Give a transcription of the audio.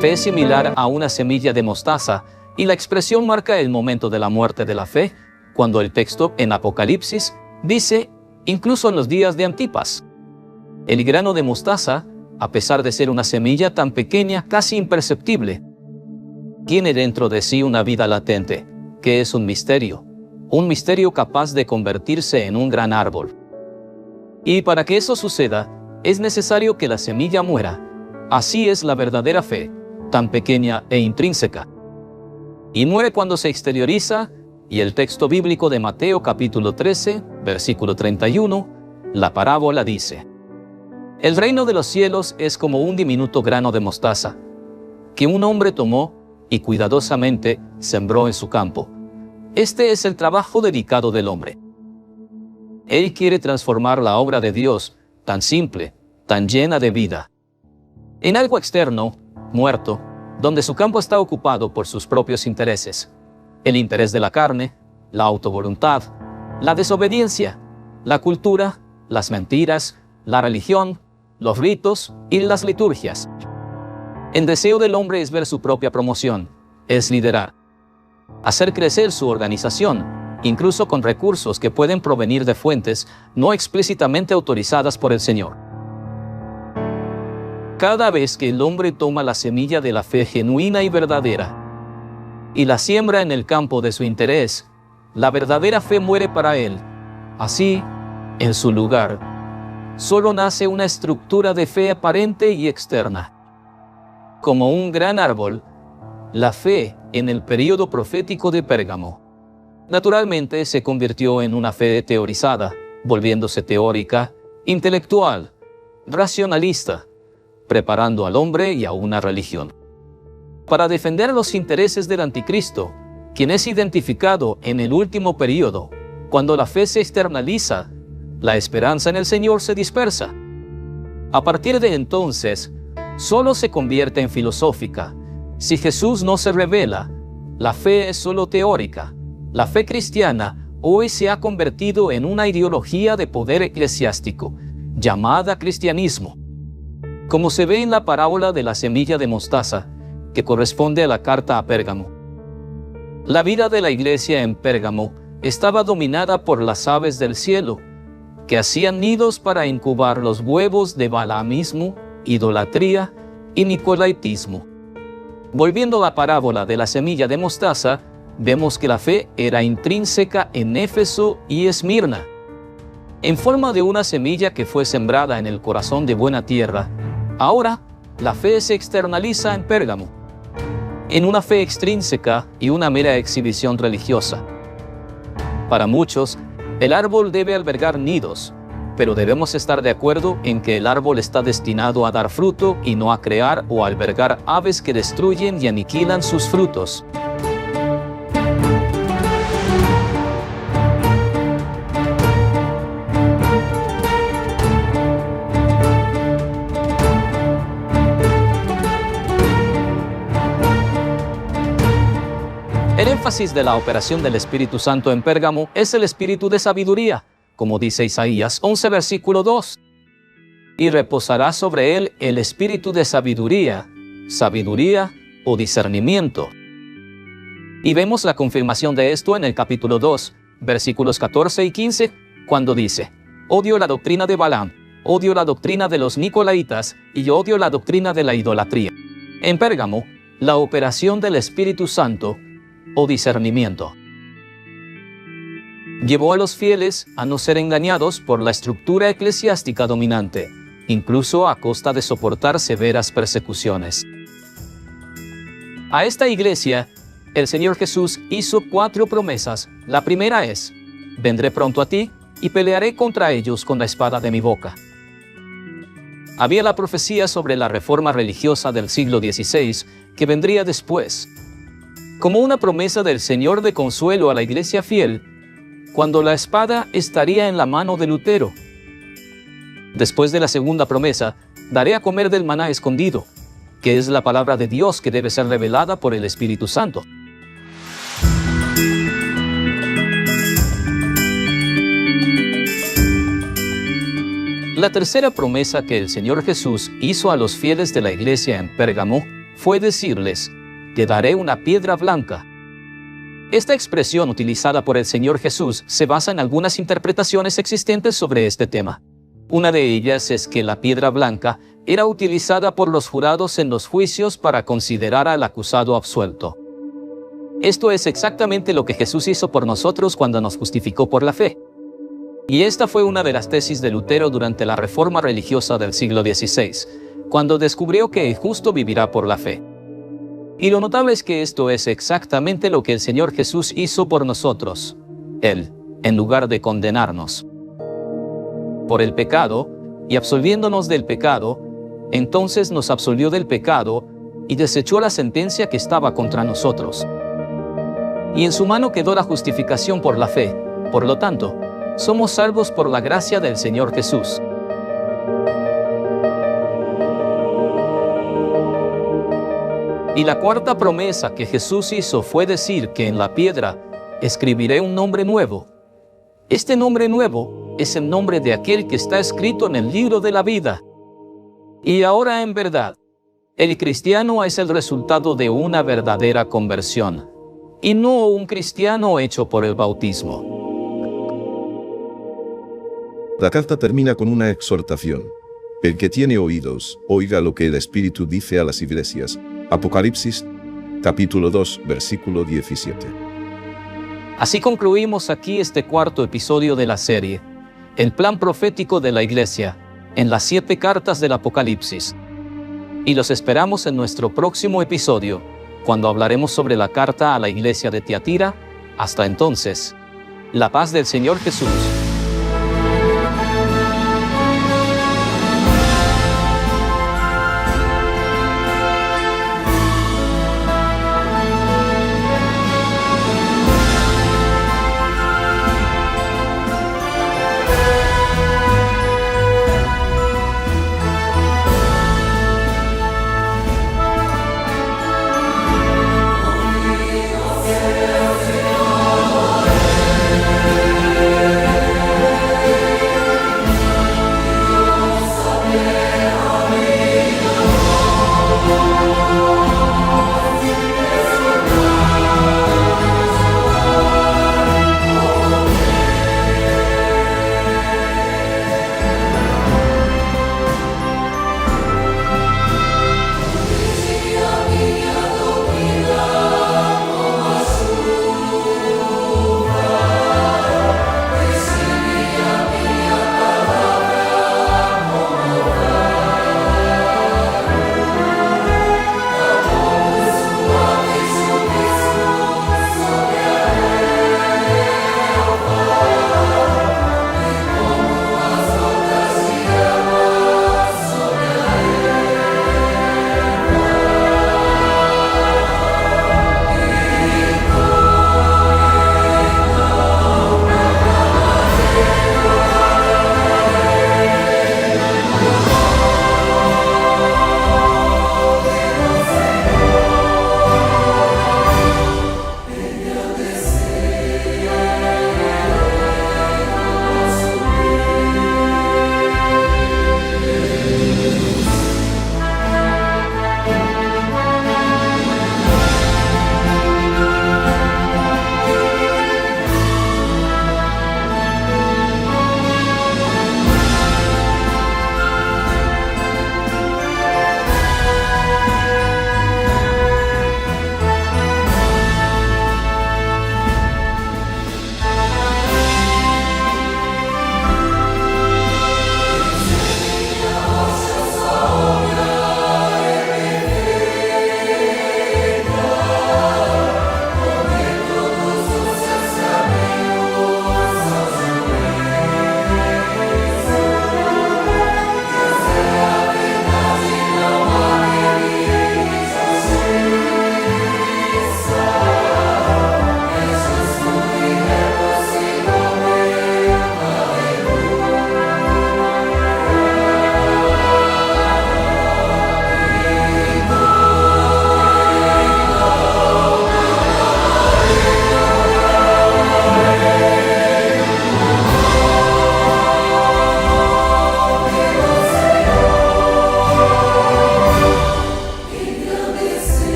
Fe es similar a una semilla de mostaza, y la expresión marca el momento de la muerte de la fe, cuando el texto en Apocalipsis dice, incluso en los días de Antipas. El grano de mostaza, a pesar de ser una semilla tan pequeña, casi imperceptible, tiene dentro de sí una vida latente, que es un misterio capaz de convertirse en un gran árbol. Y para que eso suceda, es necesario que la semilla muera. Así es la verdadera fe, tan pequeña e intrínseca. Y muere cuando se exterioriza, y el texto bíblico de Mateo capítulo 13, versículo 31, la parábola dice: El reino de los cielos es como un diminuto grano de mostaza, que un hombre tomó y cuidadosamente sembró en su campo. Este es el trabajo dedicado del hombre. Él quiere transformar la obra de Dios, tan simple, tan llena de vida, en algo externo, muerto, donde su campo está ocupado por sus propios intereses. El interés de la carne, la autovoluntad, la desobediencia, la cultura, las mentiras, la religión, los ritos y las liturgias. El deseo del hombre es ver su propia promoción, es liderar, hacer crecer su organización, incluso con recursos que pueden provenir de fuentes no explícitamente autorizadas por el Señor. Cada vez que el hombre toma la semilla de la fe genuina y verdadera y la siembra en el campo de su interés, la verdadera fe muere para él. Así, en su lugar, solo nace una estructura de fe aparente y externa. Como un gran árbol, la fe en el período profético de Pérgamo naturalmente se convirtió en una fe teorizada, volviéndose teórica, intelectual, racionalista, preparando al hombre y a una religión. Para defender los intereses del anticristo, quien es identificado en el último período, cuando la fe se externaliza, la esperanza en el Señor se dispersa. A partir de entonces, solo se convierte en filosófica. Si Jesús no se revela, la fe es solo teórica. La fe cristiana hoy se ha convertido en una ideología de poder eclesiástico, llamada cristianismo. Como se ve en la parábola de la semilla de mostaza, que corresponde a la carta a Pérgamo. La vida de la iglesia en Pérgamo estaba dominada por las aves del cielo, que hacían nidos para incubar los huevos de balaamismo, idolatría y nicolaitismo. Volviendo a la parábola de la semilla de mostaza, vemos que la fe era intrínseca en Éfeso y Esmirna. En forma de una semilla que fue sembrada en el corazón de buena tierra, ahora la fe se externaliza en Pérgamo, en una fe extrínseca y una mera exhibición religiosa. Para muchos, el árbol debe albergar nidos, pero debemos estar de acuerdo en que el árbol está destinado a dar fruto y no a crear o albergar aves que destruyen y aniquilan sus frutos. El énfasis de la operación del Espíritu Santo en Pérgamo es el espíritu de sabiduría, como dice Isaías 11, versículo 2. Y reposará sobre él el espíritu de sabiduría o discernimiento. Y vemos la confirmación de esto en el capítulo 2, versículos 14 y 15, cuando dice: Odio la doctrina de Balaam, odio la doctrina de los nicolaitas y odio la doctrina de la idolatría. En Pérgamo, la operación del Espíritu Santo o discernimiento llevó a los fieles a no ser engañados por la estructura eclesiástica dominante, incluso a costa de soportar severas persecuciones. A esta iglesia, el Señor Jesús hizo 4 promesas. La primera es: vendré pronto a ti y pelearé contra ellos con la espada de mi boca. Había la profecía sobre la reforma religiosa del siglo XVI que vendría después, como una promesa del Señor de consuelo a la iglesia fiel, cuando la espada estaría en la mano de Lutero. Después de la segunda promesa, daré a comer del maná escondido, que es la palabra de Dios que debe ser revelada por el Espíritu Santo. La tercera promesa que el Señor Jesús hizo a los fieles de la iglesia en Pérgamo fue decirles: «Te daré una piedra blanca». Esta expresión utilizada por el Señor Jesús se basa en algunas interpretaciones existentes sobre este tema. Una de ellas es que la piedra blanca era utilizada por los jurados en los juicios para considerar al acusado absuelto. Esto es exactamente lo que Jesús hizo por nosotros cuando nos justificó por la fe. Y esta fue una de las tesis de Lutero durante la reforma religiosa del siglo XVI, cuando descubrió que el justo vivirá por la fe. Y lo notable es que esto es exactamente lo que el Señor Jesús hizo por nosotros. Él, en lugar de condenarnos por el pecado y absolviéndonos del pecado, entonces nos absolvió del pecado y desechó la sentencia que estaba contra nosotros. Y en su mano quedó la justificación por la fe. Por lo tanto, somos salvos por la gracia del Señor Jesús. Y la cuarta promesa que Jesús hizo fue decir que en la piedra escribiré un nombre nuevo. Este nombre nuevo es el nombre de aquel que está escrito en el libro de la vida. Y ahora, en verdad, el cristiano es el resultado de una verdadera conversión, y no un cristiano hecho por el bautismo. La carta termina con una exhortación. El que tiene oídos, oiga lo que el Espíritu dice a las iglesias. Apocalipsis, capítulo 2, versículo 17. Así concluimos aquí este cuarto episodio de la serie, el plan profético de la Iglesia, en las 7 cartas del Apocalipsis. Y los esperamos en nuestro próximo episodio, cuando hablaremos sobre la carta a la Iglesia de Tiatira. Hasta entonces, la paz del Señor Jesús